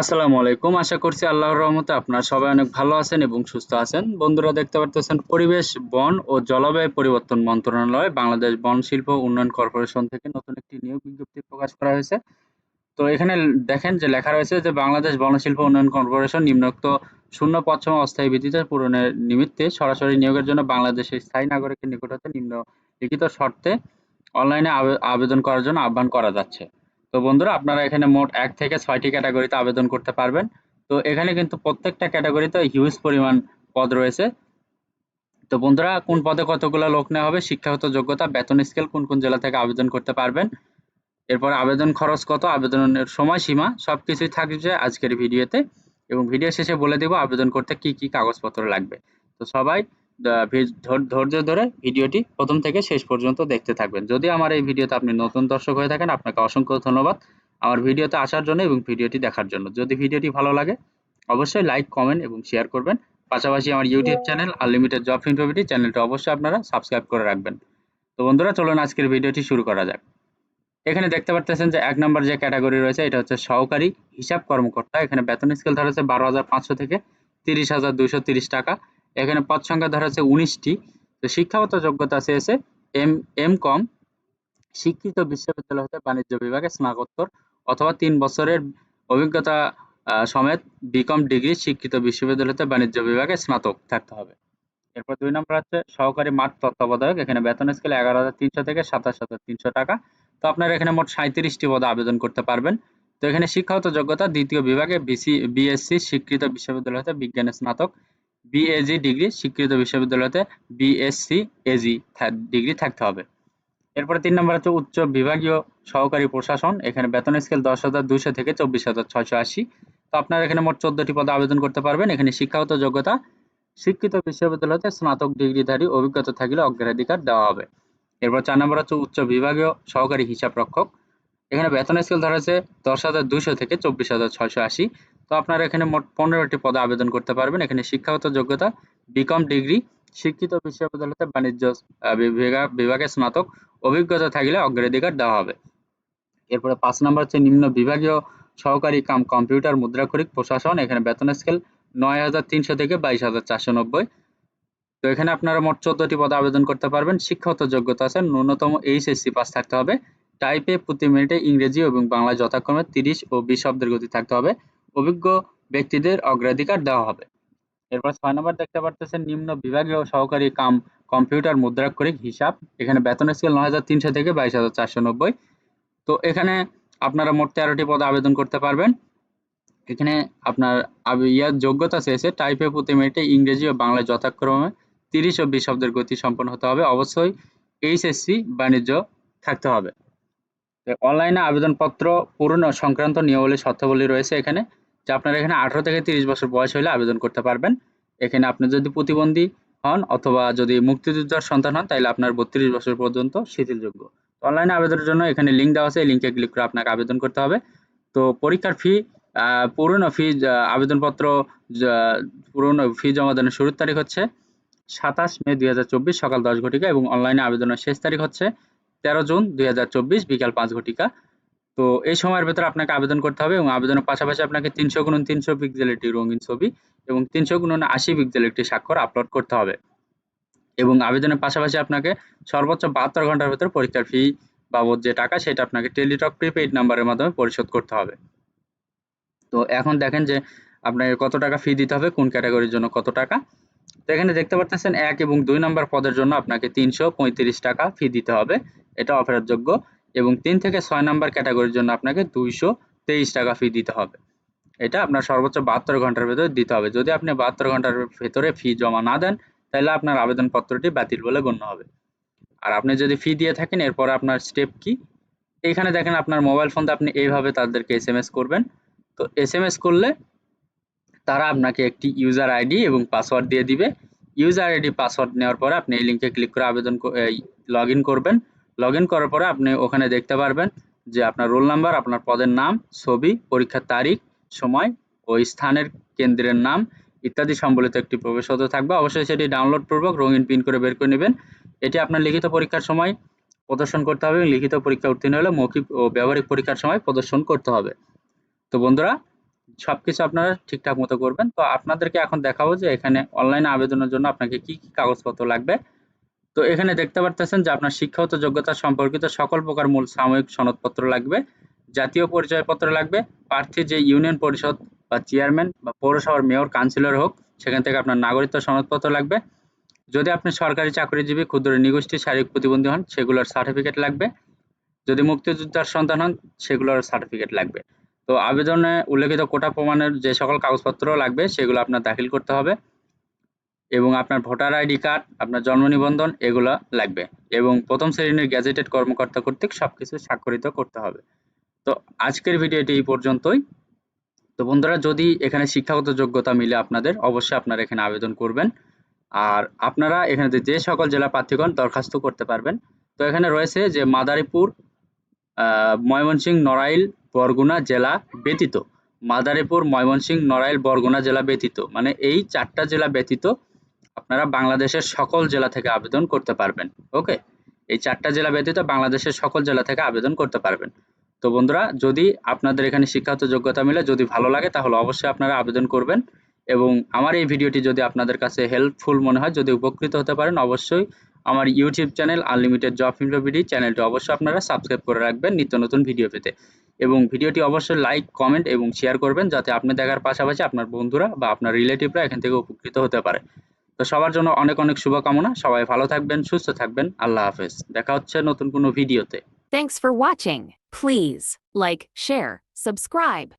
আসসালামু আলাইকুম। আশা করছি আল্লাহর রহমতে আপনারা সবাই অনেক ভালো আছেন এবং সুস্থ আছেন। বন্ধুরা দেখতে পারতেছেন পরিবেশ, বন ও জলবায়ু পরিবর্তন মন্ত্রণালয়, বাংলাদেশ বন শিল্প উন্নয়ন কর্পোরেশন থেকে নতুন একটি নিয়োগ বিজ্ঞপ্তি প্রকাশ করা হয়েছে। তো এখানে দেখেন যে লেখা রয়েছে যে বাংলাদেশ বন শিল্প উন্নয়ন কর্পোরেশন নিম্নোক্ত শূন্য পদ সম অস্থায়ী ভিত্তিতে পূরণের নিমিত্তে সরাসরি নিয়োগের জন্য বাংলাদেশের স্থায়ী নাগরিকের নিকট হতে নিম্নলিখিত শর্তে অনলাইনে আবেদন করার জন্য আহ্বান করা যাচ্ছে। তো বন্ধুরা আপনারা এখানে মোট ১ থেকে ৬টি ক্যাটাগরিতে আবেদন করতে পারবেন। তো এখানে কিন্তু প্রত্যেকটা ক্যাটাগরিতে হিউজ পরিমাণ পদ রয়েছে। তো বন্ধুরা কোন পদে কতগুলো লোক নেওয়া হবে, শিক্ষাগত যোগ্যতা, বেতন স্কেল, কোন কোন জেলা থেকে আবেদন করতে পারবেন, এরপর আবেদন খরচ কত, আবেদনের সময়সীমা সবকিছুই থাকছে আজকের ভিডিওতে এবং ভিডিও শেষে বলে দেব আবেদন করতে কি কি কাগজপত্র লাগবে। তো সবাই ধৈর্য ধরে ভিডিওটি প্রথম থেকে শেষ পর্যন্ত দেখতে থাকবেন। যদি আমার এই ভিডিওতে আপনি নতুন দর্শক হয়ে থাকেন আপনাকে অসংখ্য ধন্যবাদ আমার ভিডিওতে আসার জন্য এবং ভিডিওটি দেখার জন্য। যদি ভিডিওটি ভালো লাগে অবশ্যই লাইক, কমেন্ট এবং শেয়ার করবেন। পাশাপাশি আমার ইউটিউব চ্যানেল আনলিমিটেড জব ইনফোভিটি চ্যানেলটা অবশ্যই আপনারা সাবস্ক্রাইব করে রাখবেন। তো বন্ধুরা চলুন আজকের ভিডিওটি শুরু করা যাক। এখানে দেখতে পারতেছেন যে ১ নম্বর যে ক্যাটাগরি রয়েছে এটা হচ্ছে সহকারী হিসাব কর্মকর্তা। এখানে বেতন স্কেল ধরা হচ্ছে ১২,৫০০ থেকে ৩০,২৩০ টাকা। এখানে পদ সংখ্যা ধরা হচ্ছে ১৯ টি। তো শিক্ষাগত যোগ্যতা চেয়েছে এম.কম স্বীকৃত বিশ্ববিদ্যালয় হতে বাণিজ্য বিভাগে স্নাতকোত্তর অথবা ৩ বছরের অভিজ্ঞতা সমেত বিকম ডিগ্রি স্বীকৃত বিশ্ববিদ্যালয় হতে বাণিজ্য বিভাগে স্নাতক থাকতে হবে। এরপর ২ নম্বর হচ্ছে সহকারী মাঠ তত্ত্বাবধায়ক। এখানে বেতন স্কেল ১১,৩০০ থেকে ২৭,৩০০ টাকা। তো আপনারা এখানে মোট ৩৭টি পদে আবেদন করতে পারবেন। তো এখানে শিক্ষাগত যোগ্যতা দ্বিতীয় বিভাগে বিএসসি স্বীকৃত বিশ্ববিদ্যালয় হতে বিজ্ঞানে স্নাতক, বিএজি ডিগ্রি স্বীকৃত বিশ্ববিদ্যালয় হতে বিএসসি এজি ডিগ্রি থাকতে হবে। এরপরে ৩ নম্বর হচ্ছে উচ্চ বিভাগীয় সহকারী প্রশাসন। এখানে বেতন স্কেল ১০,২০০ থেকে ২৪,৬৮০। তো আপনারা এখানে মোট ১৪টি পদে আবেদন করতে পারবেন। এখানে শিক্ষাগত যোগ্যতা স্বীকৃত বিশ্ববিদ্যালয়তে স্নাতক ডিগ্রিধারী অভিজ্ঞতা থাকলে অগ্রাধিকার দেওয়া হবে। এরপর ৪ নম্বর হচ্ছে উচ্চ বিভাগীয় সহকারী হিসাব রক্ষক। এখানে বেতন স্কেল ধরা হচ্ছে ১০,২০০ থেকে ২৪,৬৮০। তো আপনারা এখানে মোট ১৫টি পদে আবেদন করতে পারবেন। এখানে শিক্ষাগত যোগ্যতা বিকম ডিগ্রি স্বীকৃত বিশ্ববিদ্যালয়তে বাণিজ্য বিভাগে স্নাতক অভিজ্ঞতা থাকলে অগ্রাধিকার দেওয়া হবে। এরপরে ৫ নম্বর হচ্ছে নিম্ন বিভাগীয় সহকারী কাম কম্পিউটার মুদ্রাক্ষরিক প্রশাসন। এখানে বেতন স্কেল ৯,৩০০ থেকে ২২,৪৯০। তো এখানে আপনারা মোট ১৪টি পদে আবেদন করতে পারবেন। শিক্ষাগত যোগ্যতা আছে ন্যূনতম এইচএসসি পাস থাকতে হবে। টাইপে প্রতি মিনিটে ইংরেজি এবং বাংলায় যথাক্রমে ৩০ ও ২০ শব্দের গতি থাকতে হবে। অভিজ্ঞ ব্যক্তিদের অগ্রাধিকার দেওয়া হবে। এরপর ৬ নম্বর দেখতে পারতেছেন নিম্ন বিভাগীয় সহকারী কাম কম্পিউটার মুদ্রাক্ষরিক হিসাব। এখানে বেতন স্কেল ৯,৩০০ থেকে ২২,৪৯০। তো এখানে আপনারা মোট ১৩টি পদে আবেদন করতে পারবেন। এখানে আপনার যোগ্যতা চেয়েছে টাইপে প্রতি মিনিটে ইংরেজি ও বাংলায় যথাক্রমে ৩০ ও ২০ শব্দের গতি সম্পন্ন হতে হবে। অবশ্যই এইচএসসি বাণিজ্য থাকতে হবে। অনলাইনে আবেদনপত্র পূরণ সংক্রান্ত নিয়মাবলী শর্তাবলী রয়েছে এখানে, যে আপনারা এখানে ১৮ থেকে ৩০ বছর বয়স হলে আবেদন করতে পারবেন। এখানে আপনি যদি প্রতিবন্ধী হন অথবা যদি মুক্তিযোদ্ধার সন্তান হন তাহলে আপনার ৩২ বছর পর্যন্ত শিথিলযোগ্য। অনলাইনে আবেদনের জন্য এখানে লিঙ্ক দেওয়া আছে, এই লিঙ্কে ক্লিক করে আপনাকে আবেদন করতে হবে। তো পরীক্ষার ফি পুরনো ফি আবেদনপত্র পুরনো ফি জমা দেওয়ার শুরুর তারিখ হচ্ছে ২৭ মে ২০২৪ সকাল ১০ ঘটিকা এবং অনলাইনে আবেদনের শেষ তারিখ হচ্ছে ১৩ জুন ২০২৪ বিকাল ৫ ঘটিকা। তো এই সময়ের ভেতরে আপনাকে আবেদন করতে হবে এবং আবেদনের পাশাপাশি আপনাকে ৩০০x৩০০ পিক্সেল একটি রঙিন ছবি এবং ৩০০x৮০ পিক্সেল একটি স্বাক্ষর আপলোড করতে হবে এবং আবেদনের পাশাপাশি আপনাকে সর্বোচ্চ ৭২ ঘন্টার ভেতর পরীক্ষার ফি বাবদ যে টাকা সেটা আপনাকে টেলিটক প্রিপেইড নাম্বারের মাধ্যমে পরিশোধ করতে হবে। তো এখন দেখেন যে আপনাকে কত টাকা ফি দিতে হবে, কোন ক্যাটাগরির জন্য কত টাকা। তো এখানে দেখতে পাচ্ছেন ১ এবং ২ নম্বর পদের জন্য আপনাকে ৩৩৫ টাকা ফি দিতে হবে, এটা অফারযোগ্য, এবং ৩ থেকে ৬ নম্বর ক্যাটাগরির জন্য আপনাকে ২২৩ টাকা ফি দিতে হবে। এটা আপনার সর্বোচ্চ ৭২ ঘন্টার ভেতরে দিতে হবে। যদি আপনি ৭২ ঘন্টার ভেতরে ফি জমা না দেন তাহলে আপনার আবেদনপত্রটি বাতিল বলে গণ্য হবে। আর আপনি যদি ফি দিয়ে থাকেন এরপরে আপনার স্টেপ কি, এইখানে দেখেন আপনার মোবাইল ফোন দিয়ে আপনি এইভাবে তাদেরকে এসএমএস করবেন। তো এসএমএস করলে তারা আপনাকে একটি ইউজার আইডি এবং পাসওয়ার্ড দিয়ে দিবে। ইউজার আইডি পাসওয়ার্ড নেওয়ার পরে আপনি এই লিঙ্কে ক্লিক করে লগইন করবেন। লগইন করার পরে আপনি ওখানে দেখতে পারবেন যে আপনার রোল নাম্বার, আপনার পদের নাম, ছবি, পরীক্ষার তারিখ, সময় ও স্থানের কেন্দ্রের নাম ইত্যাদি সম্বলিত একটি প্রবেশপত্র থাকবে। অবশ্যই সেটি ডাউনলোড পূর্বক রঙিন প্রিন্ট করে বের করে নেবেন। এটি আপনার লিখিত পরীক্ষার সময় প্রদর্শন করতে হবে এবং লিখিত পরীক্ষা উত্তীর্ণ হলে মৌখিক ও ব্যবহারিক পরীক্ষার সময় প্রদর্শন করতে হবে। তো বন্ধুরা সবকিছু আপনারা ঠিকঠাক মতো করবেন। তো আপনাদেরকে এখন দেখাবো যে এখানে অনলাইনে আবেদনের জন্য আপনাকে কি কাগজপত্র লাগবে। তো এখানে দেখতে পারতেছেন যে আপনার শিক্ষাগত যোগ্যতা সম্পর্কিত সকল প্রকার মূল সাময়িক সনদপত্র লাগবে, জাতীয় পরিচয়পত্র লাগবে, প্রার্থী যে ইউনিয়ন পরিষদ বা চেয়ারম্যান বা পৌরসভার মেয়র কাউন্সিলর হোক সেখান থেকে আপনার নাগরিকত্ব সনদপত্র লাগবে। যদি আপনি সরকারি চাকরিজীবী, ক্ষুদ্র নিগোষ্ঠী, শারীরিক প্রতিবন্ধী হন সেগুলোর সার্টিফিকেট লাগবে। যদি মুক্তিযোদ্ধার সন্তান হন সেগুলোর সার্টিফিকেট লাগবে। তো আবেদনে উল্লেখিত কোটা প্রমাণের যে সকল কাগজপত্র লাগবে সেগুলো আপনার দাখিল করতে হবে এবং আপনার ভোটার আইডি কার্ড, আপনার জন্ম নিবন্ধন এগুলো লাগবে এবং প্রথম শ্রেণীর গ্যাজেটেড কর্মকর্তা কর্তৃক সবকিছু স্বাক্ষরিত করতে হবে। তো আজকের ভিডিওটি এই পর্যন্তই। তো বন্ধুরা, যদি এখানে শিক্ষাগত যোগ্যতা মিলে আপনাদের, অবশ্যই আপনারা এখানে আবেদন করবেন। আর আপনারা এখানে যে সকল জেলা প্রার্থীগণ দরখাস্ত করতে পারবেন। তো এখানে রয়েছে যে মাদারীপুর, ময়মনসিংহ, নড়াইল, বরগুনা জেলা ব্যতীত, মাদারীপুর, ময়মনসিংহ, নড়াইল, বরগুনা জেলা ব্যতীত, মানে এই ৪টা জেলা ব্যতীত আপনারা বাংলাদেশের সকল জেলা থেকে আবেদন করতে পারবেন। ওকে? এই ৪টা জেলা ব্যতীত বাংলাদেশের সকল জেলা থেকে আবেদন করতে পারবেন। তো বন্ধুরা, যদি আপনাদের এখানে শিক্ষাগত যোগ্যতা মিলে, যদি ভালো লাগে তাহলে অবশ্যই আপনারা আবেদন করবেন এবং আমার এই ভিডিওটি যদি আপনাদের কাছে হেল্পফুল মনে হয়, যদি উপকৃত হতে পারেন, অবশ্যই আমার YouTube channel unlimited job info BD চ্যানেলটি অবশ্যই আপনারা সাবস্ক্রাইব করে রাখবেন নিত্য নতুন ভিডিও পেতে এবং ভিডিওটি অবশ্যই লাইক, কমেন্ট এবং শেয়ার করবেন যাতে আপনি দেখার পাশাপাশি আপনার বন্ধুরা বা আপনার রিলেটিভরা এখান থেকে উপকৃত হতে পারে। তো সবার জন্য অনেক অনেক শুভকামনা। সবাই ভালো থাকবেন, সুস্থ থাকবেন। আল্লাহ হাফেজ। দেখা হচ্ছে নতুন কোনো ভিডিওতে। Thanks for watching. Please like, share, subscribe.